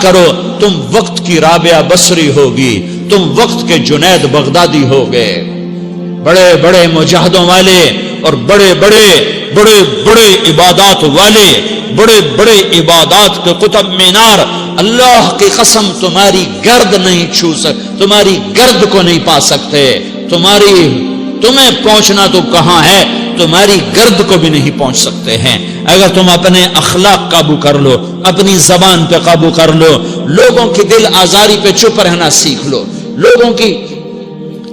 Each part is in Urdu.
کرو تم وقت کی رابعہ بصری ہوگی، تم وقت کے جنید بغدادی ہوگے، بڑے بڑے مجاہدوں والے اور بڑے بڑے بڑے بڑے عبادات والے، بڑے بڑے عبادات کے قطب مینار، اللہ کی قسم تمہاری گرد نہیں چھو تمہاری گرد کو نہیں پا سکتے، تمہیں پہنچنا تو کہاں ہے، تمہاری گرد کو بھی نہیں پہنچ سکتے ہیں۔ اگر تم اپنے اخلاق قابو کر لو، اپنی زبان پہ قابو کر لو، لوگوں کی دل آزاری پہ چپ رہنا سیکھ لو، لوگوں کی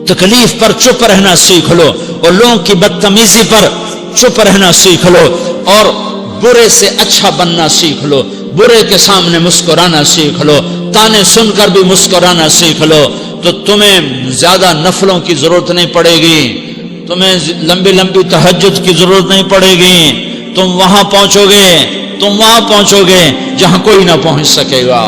تکلیف پر چپ رہنا سیکھ لو، اور لوگوں کی بدتمیزی پر چپ رہنا سیکھ لو، اور برے سے اچھا بننا سیکھ لو، برے کے سامنے مسکرانا سیکھ لو، تانے سن کر بھی مسکرانا سیکھ لو، تو تمہیں زیادہ نفلوں کی ضرورت نہیں پڑے گی، تمہیں لمبی لمبی تہجد کی ضرورت نہیں پڑے گی، تم وہاں پہنچو گے جہاں کوئی نہ پہنچ سکے گا،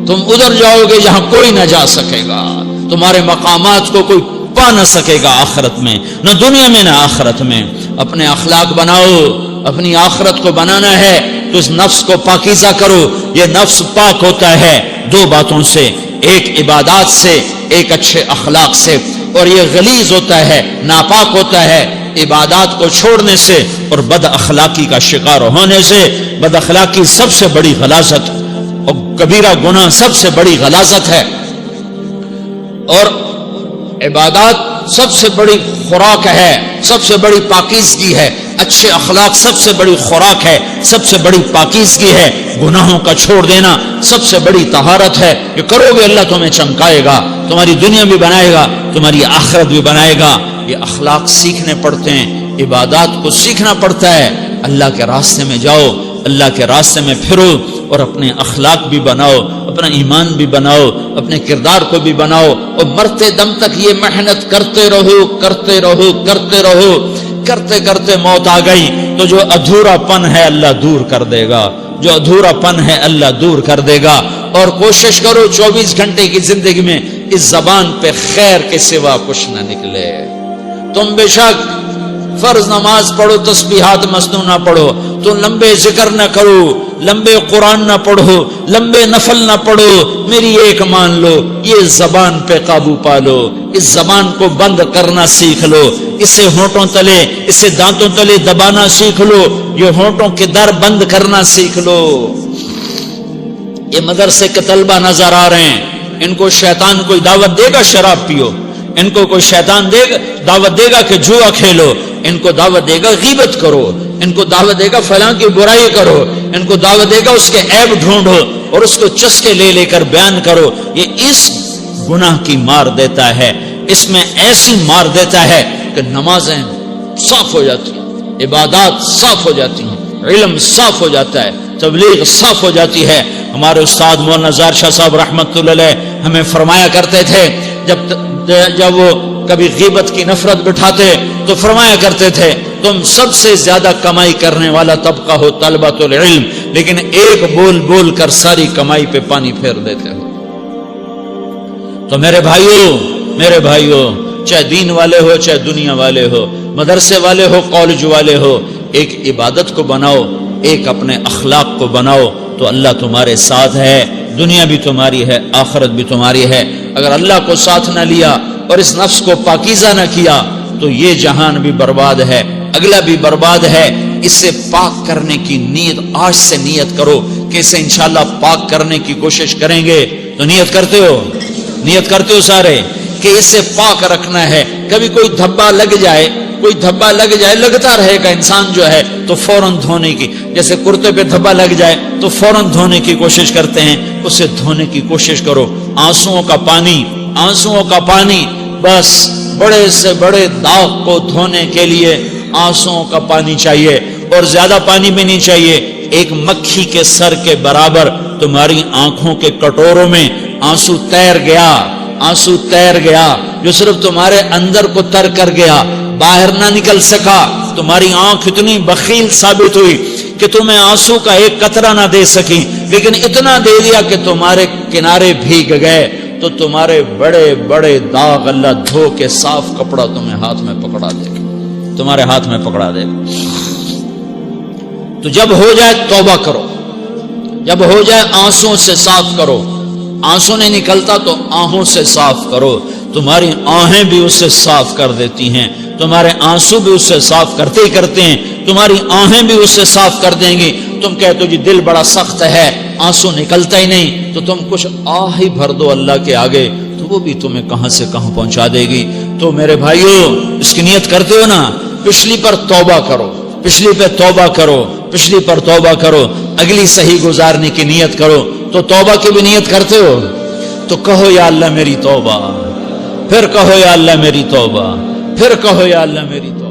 تم ادھر جاؤ گے جہاں کوئی نہ جا سکے گا، تمہارے مقامات کو کوئی پا نہ سکے گا آخرت میں، نہ دنیا میں نہ آخرت میں۔ اپنے اخلاق بناؤ، اپنی آخرت کو بنانا ہے تو اس نفس کو پاکیزہ کرو۔ یہ نفس پاک ہوتا ہے دو باتوں سے، ایک عبادات سے، ایک اچھے اخلاق سے، اور یہ غلیظ ہوتا ہے، ناپاک ہوتا ہے عبادات کو چھوڑنے سے اور بد اخلاقی کا شکار ہونے سے۔ بد اخلاقی سب سے بڑی غلاظت اور کبیرہ گناہ سب سے بڑی غلاظت ہے، اور عبادات سب سے بڑی خوراک ہے، سب سے بڑی پاکیزگی ہے، اچھے اخلاق سب سے بڑی خوراک ہے، سب سے بڑی پاکیزگی ہے، گناہوں کا چھوڑ دینا سب سے بڑی طہارت ہے۔ یہ کرو گے اللہ تمہیں چمکائے گا، تمہاری دنیا بھی بنائے گا، تمہاری آخرت بھی بنائے گا۔ یہ اخلاق سیکھنے پڑتے ہیں، عبادات کو سیکھنا پڑتا ہے۔ اللہ کے راستے میں جاؤ، اللہ کے راستے میں پھرو، اور اپنے اخلاق بھی بناؤ، اپنا ایمان بھی بناؤ، اپنے کردار کو بھی بناؤ، اور مرتے دم تک یہ محنت کرتے رہو کرتے رہو کرتے رہو۔ کرتے کرتے موت آ گئی تو جو ادھورا پن ہے اللہ دور کر دے گا، جو ادھورا پن ہے اللہ دور کر دے گا۔ اور کوشش کرو 24 گھنٹے کی زندگی میں اس زبان پہ خیر کے سوا کچھ نہ نکلے۔ تم بے شک فرض نماز پڑھو، تسبیحات مسنون نہ پڑھو، تو لمبے ذکر نہ کرو، لمبے قرآن نہ پڑھو، لمبے نفل نہ پڑھو، میری ایک مان لو، یہ زبان پہ قابو پالو، اس زبان کو بند کرنا سیکھ لو، اسے ہونٹوں تلے، اسے دانتوں تلے دبانا سیکھ لو، یہ ہونٹوں کے در بند کرنا سیکھ لو۔ یہ مدرسے کے طلبہ نظر آ رہے ہیں، ان کو شیطان کوئی دعوت دے گا شراب پیو، ان کو کوئی شیطان دعوت دے گا کہ جوا کھیلو، ان کو دعوت دے گا غیبت کرو، ان کو دعوت دے گا فلاں کی برائی کرو، ان کو دعوت دے گا اس کے عیب ڈھونڈو اور اس کو چسکے لے لے کر بیان کرو۔ یہ اس گناہ کی مار دیتا ہے، اس میں ایسی مار دیتا ہے کہ نمازیں صاف ہو جاتی ہیں، عبادات صاف ہو جاتی ہیں، علم صاف ہو جاتا ہے، تبلیغ صاف ہو جاتی ہے۔ ہمارے استاد مولانا زار شاہ صاحب رحمت اللہ علیہ ہمیں فرمایا کرتے تھے، جب وہ کبھی غیبت کی نفرت بٹھاتے تو فرمایا کرتے تھے تم سب سے زیادہ کمائی کرنے والا طبقہ ہو طلبۃ العلم، لیکن ایک بول بول کر ساری کمائی پہ پانی پھیر دیتے ہو۔ تو میرے بھائیوں چاہے دین والے ہو چاہے دنیا والے ہو، مدرسے والے ہو کالج والے ہو، ایک عبادت کو بناؤ، ایک اپنے اخلاق کو بناؤ، تو اللہ تمہارے ساتھ ہے، دنیا بھی تمہاری ہے، آخرت بھی تمہاری ہے۔ اگر اللہ کو ساتھ نہ لیا اور اس نفس کو پاکیزہ نہ کیا تو یہ جہان بھی برباد ہے، اگلا بھی برباد ہے۔ اسے پاک کرنے کی نیت آج سے نیت کرو کہ اسے انشاءاللہ پاک کرنے کی کوشش کریں گے۔ تو نیت کرتے ہو سارے کہ اسے پاک رکھنا ہے۔ کبھی کوئی دھبا لگ جائے لگتا رہے گا، انسان جو ہے تو فوراً دھونے کی، جیسے کرتے پہ دھبا لگ جائے تو فوراً دھونے کی کوشش کرتے ہیں، اسے دھونے کی کوشش کرو۔ آنسوؤں کا پانی بس بڑے سے بڑے داغ کو دھونے کے لیے آنسوؤں کا پانی چاہیے، اور زیادہ پانی بھی نہیں چاہیے۔ ایک مکھی کے سر کے برابر تمہاری آنکھوں کے کٹوروں میں آنسو تیر گیا جو صرف تمہارے اندر کو تر کر گیا، باہر نہ نکل سکا۔ تمہاری آنکھ اتنی بخیل ثابت ہوئی کہ تمہیں آنسو کا ایک قطرہ نہ دے سکی، لیکن اتنا دے دیا کہ تمہارے کنارے بھیگ گئے۔ تو تمہارے بڑے بڑے داغ اللہ دھو کے صاف کپڑا تمہیں ہاتھ میں پکڑا دے گا، تمہارے ہاتھ میں پکڑا دے گا۔ تو جب ہو جائے توبہ کرو، جب ہو جائے آنسوں سے صاف کرو، آنسوں نہیں نکلتا تو آہوں سے صاف کرو، تمہاری آہیں بھی اسے صاف کر دیتی ہیں، تمہارے آنسو بھی اسے صاف کرتے ہی کرتے ہیں، تمہاری آہیں بھی اسے صاف کر دیں گی۔ تم کہتے ہو جی دل بڑا سخت ہے، آنسو نکلتا ہی نہیں، تو تم کچھ آہ ہی بھر دو اللہ کے آگے، تو وہ بھی تمہیں کہاں سے کہاں پہنچا دے گی۔ تو میرے بھائیو اس کی نیت کرتے ہو نا، پچھلی پر توبہ کرو، پچھلی پہ توبہ کرو، پچھلی پر توبہ کرو، اگلی صحیح گزارنے کی نیت کرو۔ تو توبہ کی بھی نیت کرتے ہو تو کہو یا اللہ میری توبہ، پھر کہو یا اللہ میری توبہ، پھر کہو یا اللہ میری توبہ۔